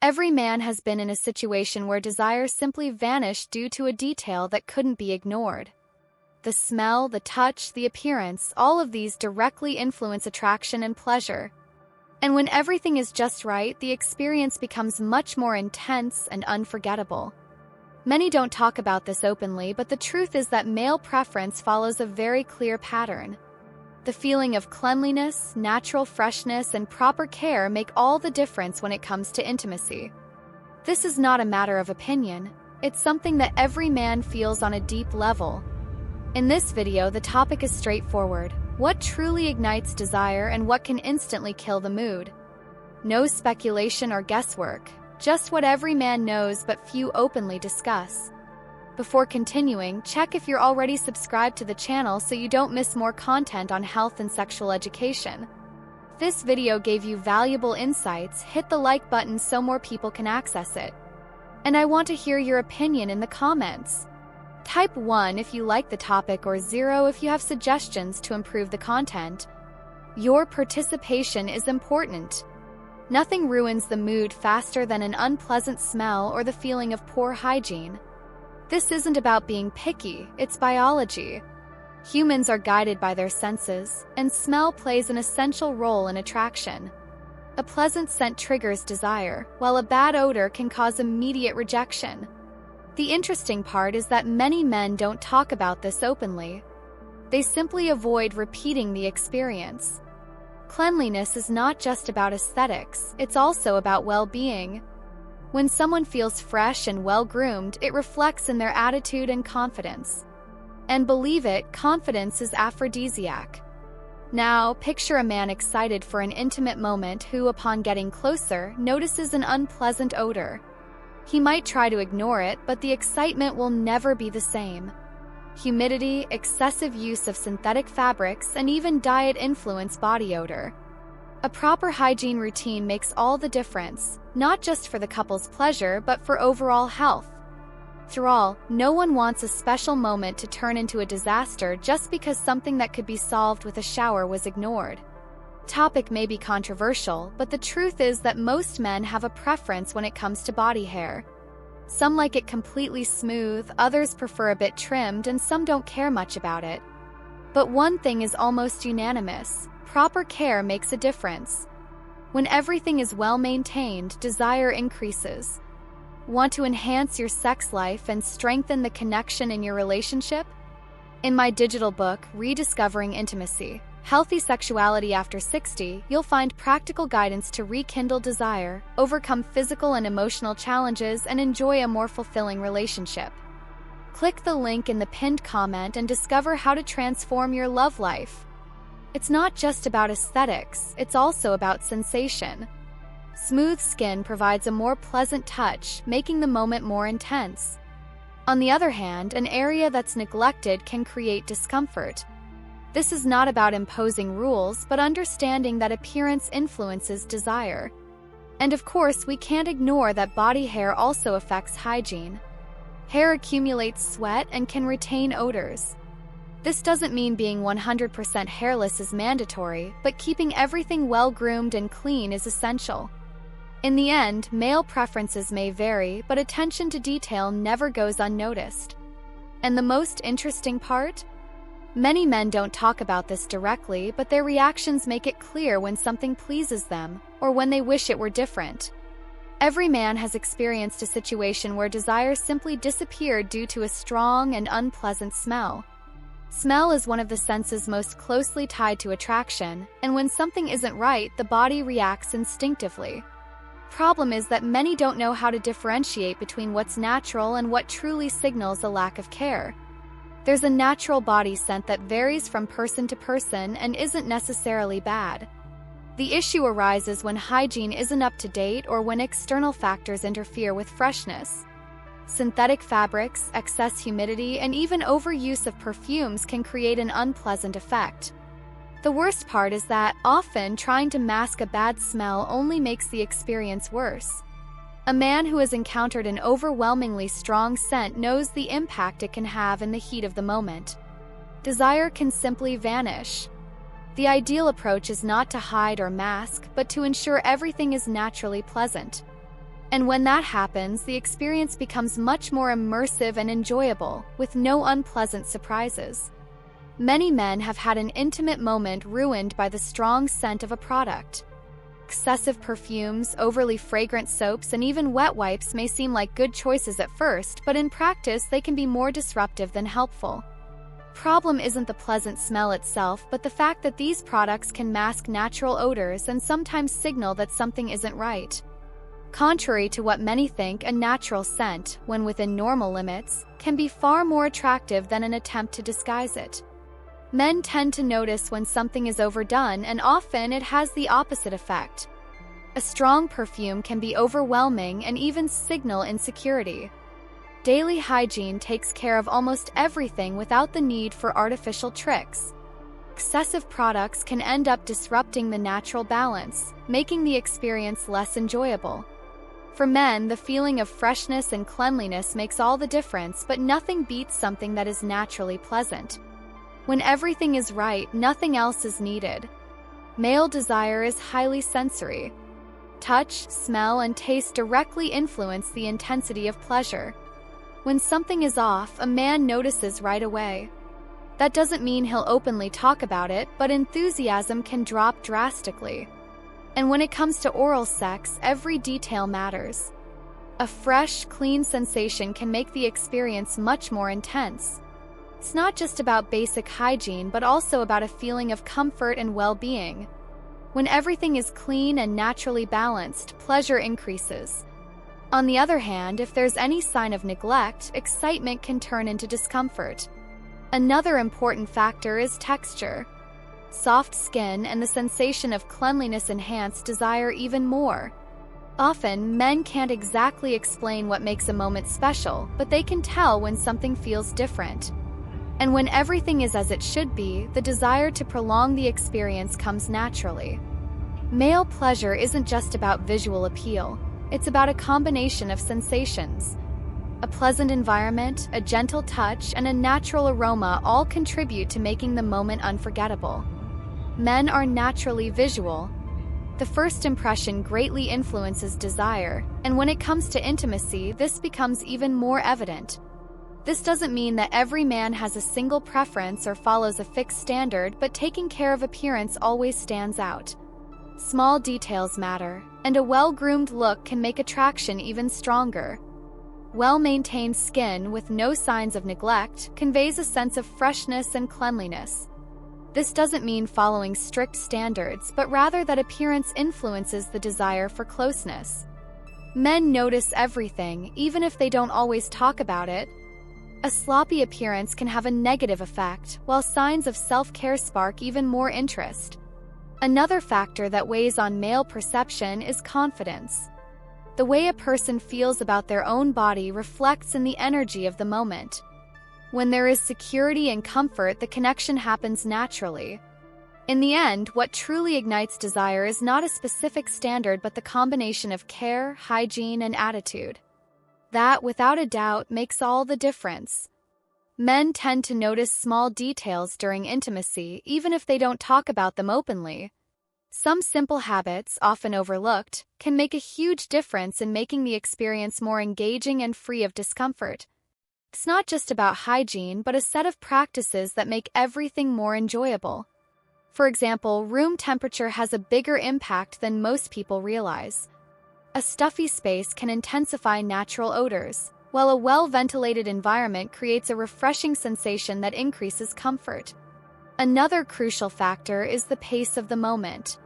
Every man has been in a situation where desire simply vanished due to a detail that couldn't be ignored. The smell, the touch, the appearance, all of these directly influence attraction and pleasure. And when everything is just right, the experience becomes much more intense and unforgettable. Many don't talk about this openly, but the truth is that male preference follows a very clear pattern. The feeling of cleanliness, natural freshness, and proper care make all the difference when it comes to intimacy. This is not a matter of opinion. It's something that every man feels on a deep level. In this video, the topic is straightforward. What truly ignites desire and what can instantly kill the mood? No speculation or guesswork, just what every man knows but few openly discuss. Before continuing, check if you're already subscribed to the channel so you don't miss more content on health and sexual education. If this video gave you valuable insights, hit the like button so more people can access it. And I want to hear your opinion in the comments. Type 1 if you like the topic or 0 if you have suggestions to improve the content. Your participation is important. Nothing ruins the mood faster than an unpleasant smell or the feeling of poor hygiene. This isn't about being picky, it's biology. Humans are guided by their senses, and smell plays an essential role in attraction. A pleasant scent triggers desire, while a bad odor can cause immediate rejection. The interesting part is that many men don't talk about this openly. They simply avoid repeating the experience. Cleanliness is not just about aesthetics, it's also about well-being. When someone feels fresh and well-groomed, it reflects in their attitude and confidence. And believe it, confidence is aphrodisiac. Now, picture a man excited for an intimate moment who, upon getting closer, notices an unpleasant odor. He might try to ignore it, but the excitement will never be the same. Humidity, excessive use of synthetic fabrics, and even diet influence body odor. A proper hygiene routine makes all the difference, not just for the couple's pleasure, but for overall health. Through all, no one wants a special moment to turn into a disaster just because something that could be solved with a shower was ignored. Topic may be controversial, but the truth is that most men have a preference when it comes to body hair. Some like it completely smooth, others prefer a bit trimmed, and some don't care much about it. But one thing is almost unanimous: proper care makes a difference. When everything is well maintained, desire increases. Want to enhance your sex life and strengthen the connection in your relationship? In my digital book, Rediscovering Intimacy: Healthy Sexuality After 60, you'll find practical guidance to rekindle desire, overcome physical and emotional challenges, and enjoy a more fulfilling relationship. Click the link in the pinned comment and discover how to transform your love life. It's not just about aesthetics, it's also about sensation. Smooth skin provides a more pleasant touch, making the moment more intense. On the other hand, an area that's neglected can create discomfort. This is not about imposing rules, but understanding that appearance influences desire. And of course, we can't ignore that body hair also affects hygiene. Hair accumulates sweat and can retain odors. This doesn't mean being 100% hairless is mandatory, but keeping everything well-groomed and clean is essential. In the end, male preferences may vary, but attention to detail never goes unnoticed. And the most interesting part? Many men don't talk about this directly, but their reactions make it clear when something pleases them, or when they wish it were different. Every man has experienced a situation where desire simply disappeared due to a strong and unpleasant smell. Smell is one of the senses most closely tied to attraction, and when something isn't right, the body reacts instinctively. Problem is that many don't know how to differentiate between what's natural and what truly signals a lack of care. There's a natural body scent that varies from person to person and isn't necessarily bad. The issue arises when hygiene isn't up to date or when external factors interfere with freshness. Synthetic fabrics, excess humidity, and even overuse of perfumes can create an unpleasant effect. The worst part is that, often, trying to mask a bad smell only makes the experience worse. A man who has encountered an overwhelmingly strong scent knows the impact it can have in the heat of the moment. Desire can simply vanish. The ideal approach is not to hide or mask, but to ensure everything is naturally pleasant. And when that happens, the experience becomes much more immersive and enjoyable, with no unpleasant surprises. Many men have had an intimate moment ruined by the strong scent of a product. Excessive perfumes, overly fragrant soaps, and even wet wipes may seem like good choices at first, but in practice they can be more disruptive than helpful. Problem isn't the pleasant smell itself, but the fact that these products can mask natural odors and sometimes signal that something isn't right. Contrary to what many think, a natural scent, when within normal limits, can be far more attractive than an attempt to disguise it. Men tend to notice when something is overdone, and often it has the opposite effect. A strong perfume can be overwhelming and even signal insecurity. Daily hygiene takes care of almost everything without the need for artificial tricks. Excessive products can end up disrupting the natural balance, making the experience less enjoyable. For men, the feeling of freshness and cleanliness makes all the difference, but nothing beats something that is naturally pleasant. When everything is right, nothing else is needed. Male desire is highly sensory. Touch, smell, and taste directly influence the intensity of pleasure. When something is off, a man notices right away. That doesn't mean he'll openly talk about it, but enthusiasm can drop drastically. And when it comes to oral sex, every detail matters. A fresh, clean sensation can make the experience much more intense. It's not just about basic hygiene, but also about a feeling of comfort and well-being. When everything is clean and naturally balanced, pleasure increases. On the other hand, if there's any sign of neglect, excitement can turn into discomfort. Another important factor is texture. Soft skin and the sensation of cleanliness enhance desire even more. Often, men can't exactly explain what makes a moment special, but they can tell when something feels different. And when everything is as it should be, the desire to prolong the experience comes naturally. Male pleasure isn't just about visual appeal. It's about a combination of sensations. A pleasant environment, a gentle touch, and a natural aroma all contribute to making the moment unforgettable. Men are naturally visual. The first impression greatly influences desire, and when it comes to intimacy, this becomes even more evident. This doesn't mean that every man has a single preference or follows a fixed standard, but taking care of appearance always stands out. Small details matter, and a well-groomed look can make attraction even stronger. Well-maintained skin with no signs of neglect conveys a sense of freshness and cleanliness. This doesn't mean following strict standards, but rather that appearance influences the desire for closeness. Men notice everything, even if they don't always talk about it. A sloppy appearance can have a negative effect, while signs of self-care spark even more interest. Another factor that weighs on male perception is confidence. The way a person feels about their own body reflects in the energy of the moment. When there is security and comfort, the connection happens naturally. In the end, what truly ignites desire is not a specific standard but the combination of care, hygiene, and attitude. That, without a doubt, makes all the difference. Men tend to notice small details during intimacy, even if they don't talk about them openly. Some simple habits, often overlooked, can make a huge difference in making the experience more engaging and free of discomfort. It's not just about hygiene, but a set of practices that make everything more enjoyable. For example, room temperature has a bigger impact than most people realize. A stuffy space can intensify natural odors, while a well-ventilated environment creates a refreshing sensation that increases comfort. Another crucial factor is the pace of the moment.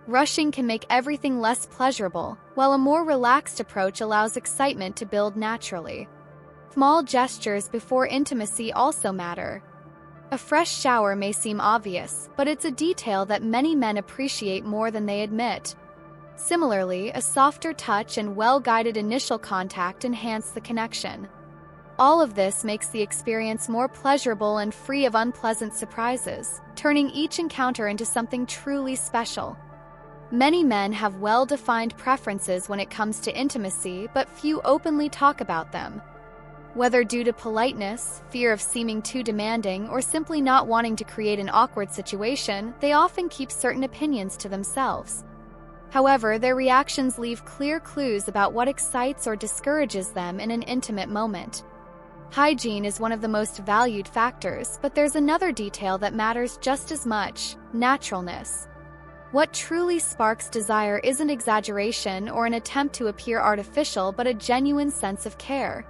Rushing can make everything less pleasurable, while a more relaxed approach allows excitement to build naturally. Small gestures before intimacy also matter. A fresh shower may seem obvious, but it's a detail that many men appreciate more than they admit. Similarly, a softer touch and well-guided initial contact enhance the connection. All of this makes the experience more pleasurable and free of unpleasant surprises, turning each encounter into something truly special. Many men have well-defined preferences when it comes to intimacy, but few openly talk about them. Whether due to politeness, fear of seeming too demanding, or simply not wanting to create an awkward situation, they often keep certain opinions to themselves. However, their reactions leave clear clues about what excites or discourages them in an intimate moment. Hygiene is one of the most valued factors, but there's another detail that matters just as much: naturalness. What truly sparks desire isn't exaggeration or an attempt to appear artificial, but a genuine sense of care.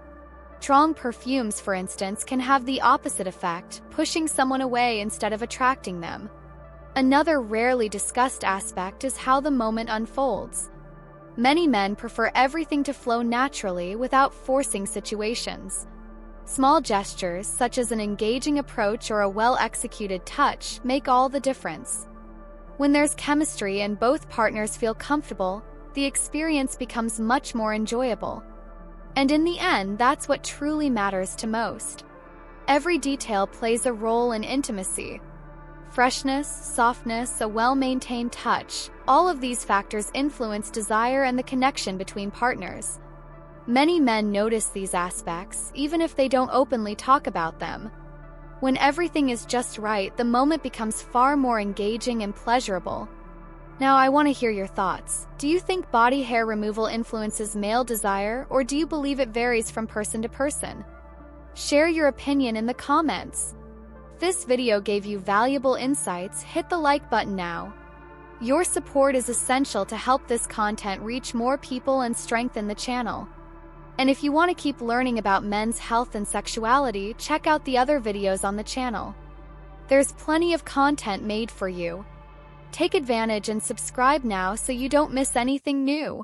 Strong perfumes, for instance, can have the opposite effect, pushing someone away instead of attracting them. Another rarely discussed aspect is how the moment unfolds. Many men prefer everything to flow naturally without forcing situations. Small gestures, such as an engaging approach or a well-executed touch, make all the difference. When there's chemistry and both partners feel comfortable, the experience becomes much more enjoyable. And in the end, that's what truly matters to most. Every detail plays a role in intimacy. Freshness, softness, a well-maintained touch, all of these factors influence desire and the connection between partners. Many men notice these aspects, even if they don't openly talk about them. When everything is just right, the moment becomes far more engaging and pleasurable. Now, I want to hear your thoughts. Do you think body hair removal influences male desire, or do you believe it varies from person to person? Share your opinion in the comments. If this video gave you valuable insights, hit the like button now. Your support is essential to help this content reach more people and strengthen the channel. And if you want to keep learning about men's health and sexuality, check out the other videos on the channel. There's plenty of content made for you. Take advantage and subscribe now so you don't miss anything new.